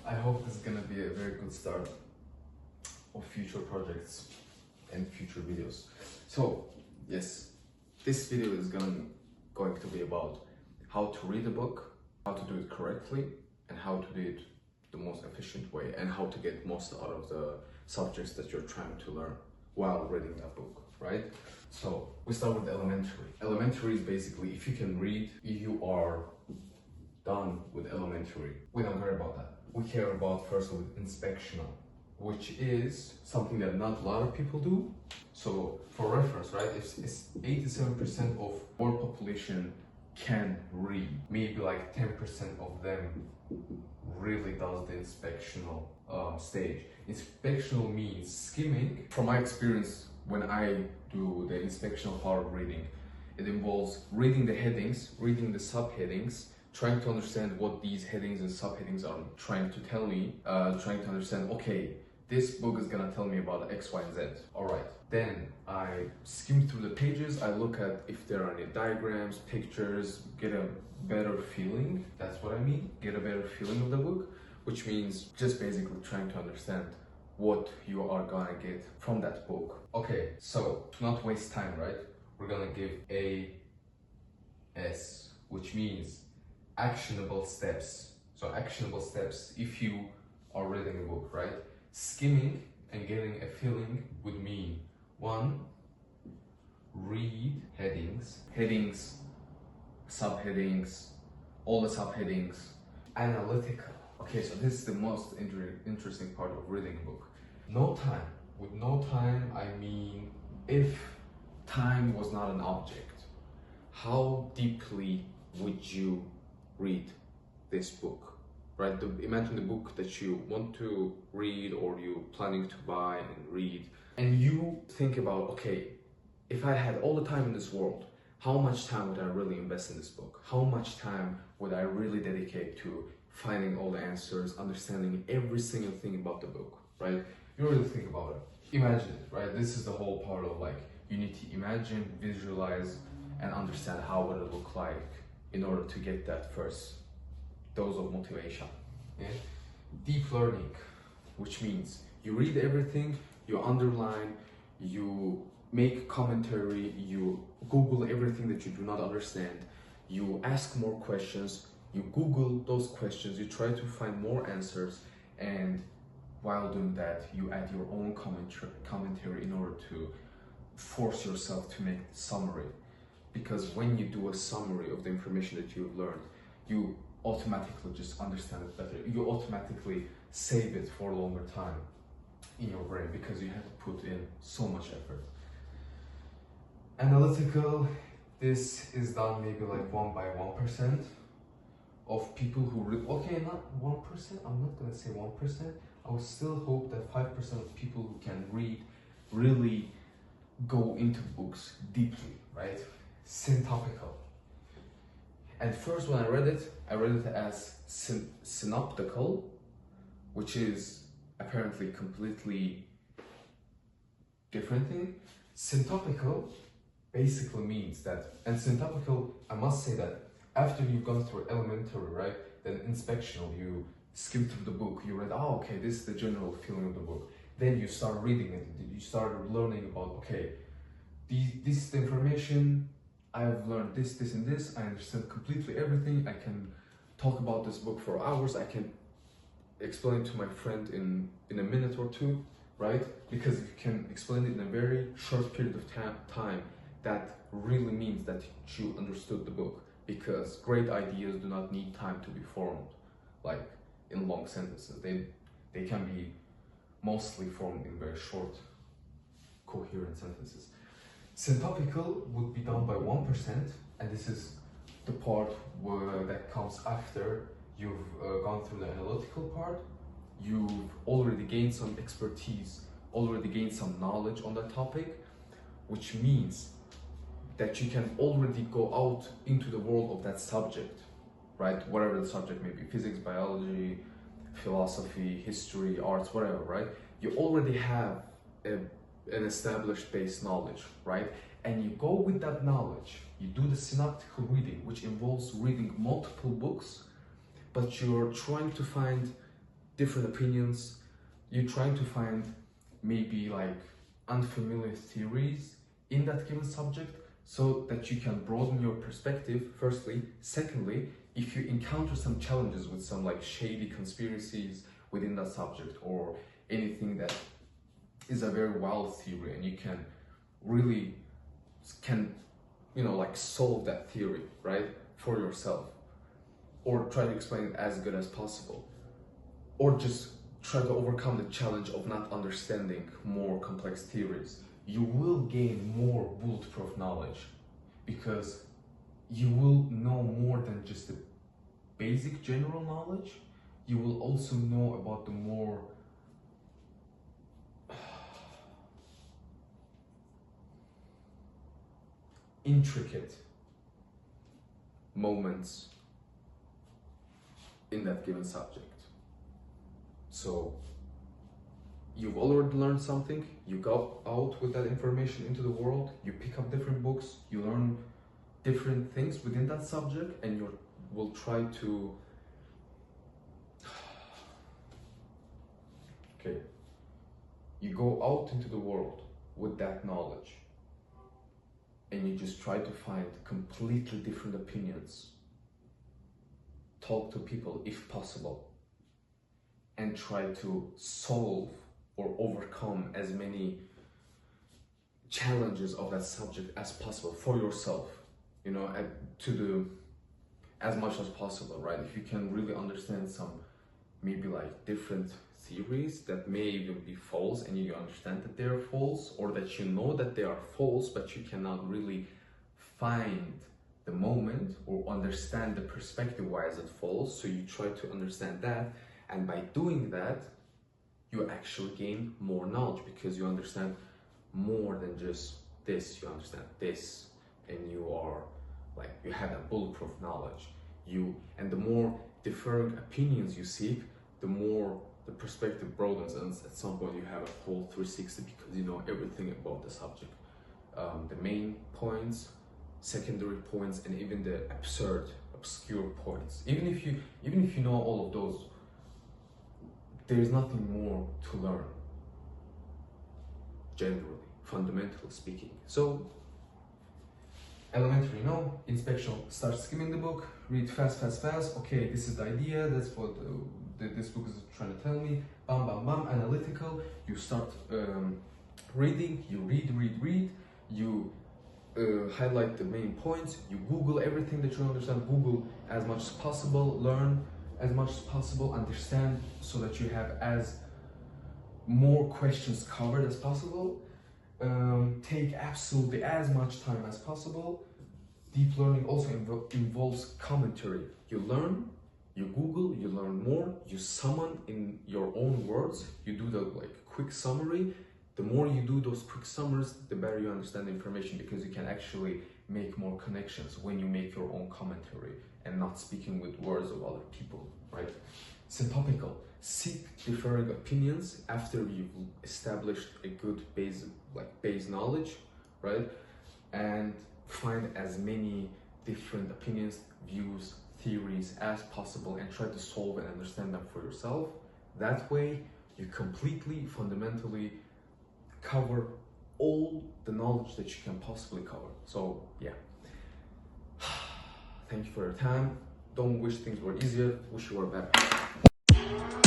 I hope this is gonna be a very good start of future projects and future videos. So yes, this video is going to be about how to read a book, how to do it correctly, and how to do it the most efficient way, and how to get most out of the subjects that you're trying to learn while reading that book, right? So we start with elementary. Elementary is basically, if you can read, you are done with elementary. We don't care about that. We care about first with inspectional, which is something that not a lot of people do. So for reference, right, if it's 87% of world population can read, maybe like 10% of them really does the inspectional stage. Inspectional means skimming. From my experience, when I do the inspectional part of reading, it involves reading the headings, reading the subheadings, trying to understand what these headings and subheadings are trying to tell me, trying to understand, okay, this book is gonna tell me about X, Y, and Z. All right. Then I skim through the pages. I look at if there are any diagrams, pictures, get a better feeling. That's what I mean. Get a better feeling of the book, which means just basically trying to understand what you are gonna get from that book. Okay, so to not waste time, right? We're gonna give AS, which means actionable steps. So actionable steps if you are reading a book, right? Skimming and getting a feeling would mean 1, read headings, subheadings, all the subheadings. Analytical. Okay, so this is the most interesting part of reading a book. No time. With no time, I mean if time was not an object, how deeply would you read this book? Right? Imagine the book that you want to read or you're planning to buy and read, and you think about, okay, if I had all the time in this world, how much time would I really invest in this book? How much time would I really dedicate to finding all the answers, understanding every single thing about the book, right? You really think about it. Imagine it, right? This is the whole part of like, you need to imagine, visualize, and understand how would it look like in order to get that first dose of motivation. Yeah? Deep learning, which means you read everything, you underline, you make commentary, you Google everything that you do not understand, you ask more questions, you Google those questions, you try to find more answers, and while doing that, you add your own commentary in order to force yourself to make the summary. Because when you do a summary of the information that you've learned, you automatically just understand it better. You automatically save it for a longer time in your brain because you have to put in so much effort. Analytical, this is done maybe like 1 by 1% of people who read. Okay, not 1%, I'm not gonna say 1%. I would still hope that 5% of people who can read really go into books deeply, right? Syntopical. At first when I read it as synoptical, which is apparently completely different thing. Syntopical basically means that, and syntopical, I must say that after you've gone through elementary, right, then inspectional, you skim through the book, you read, oh, okay, this is the general feeling of the book. Then you start reading it, you start learning about, okay, this is the information, I've learned this, and this, I understand completely everything, I can talk about this book for hours, I can explain it to my friend in a minute or two, right? Because if you can explain it in a very short period of time, that really means that you understood the book, because great ideas do not need time to be formed, like in long sentences. They can be mostly formed in very short, coherent sentences. Syntopical would be done by 1%, and this is the part that comes after you've gone through the analytical part. You've already gained some expertise, already gained some knowledge on that topic, which means that you can already go out into the world of that subject, right? Whatever the subject may be, physics, biology, philosophy, history, arts, whatever, right? You already have an established base knowledge, right? And you go with that knowledge, you do the synoptical reading, which involves reading multiple books, but you're trying to find different opinions. You're trying to find maybe like unfamiliar theories in that given subject so that you can broaden your perspective, firstly. Secondly, if you encounter some challenges with some like shady conspiracies within that subject or anything that is a very wild theory, and you can really like solve that theory, right, for yourself, or try to explain it as good as possible, or just try to overcome the challenge of not understanding more complex theories, you will gain more bulletproof knowledge, because you will know more than just the basic general knowledge. You will also know about the more intricate moments in that given subject. So you've already learned something, you go out with that information into the world, you pick up different books, you learn different things within that subject, and you will try to you go out into the world with that knowledge, and you just try to find completely different opinions, talk to people if possible, and try to solve or overcome as many challenges of that subject as possible for yourself, as much as possible, right? If you can really understand some maybe like different theories that may even be false, and you understand that they're false, or that you know that they are false, but you cannot really find the moment or understand the perspective why is it false, so you try to understand that, and by doing that you actually gain more knowledge, because you understand more than just this, you understand this, and you have that bulletproof knowledge. And the more differing opinions you seek, the more the perspective broadens, and at some point you have a whole 360, because you know everything about the subject, the main points, secondary points, and even the obscure points. Even if you know all of those, there is nothing more to learn, generally, fundamentally speaking. So elementary, no. Inspection, start skimming the book, read fast. Okay, this is the idea, that's what this book is trying to tell me. Bam, analytical. You start reading, you read, you highlight the main points, you Google everything that you understand, Google as much as possible, learn as much as possible, understand, so that you have as more questions covered as possible. Take absolutely as much time as possible. Deep learning also involves commentary. You learn, you Google, you learn more, you summon in your own words, you do the quick summary. The more you do those quick summaries, the better you understand the information, because you can actually make more connections when you make your own commentary and not speaking with words of other people, right? Syntopical, seek differing opinions after you've established a good base knowledge, right? And find as many different opinions, views, theories as possible, and try to solve and understand them for yourself. That way, you completely, fundamentally cover all the knowledge that you can possibly cover. So yeah, thank you for your time. Don't wish things were easier, wish you were better.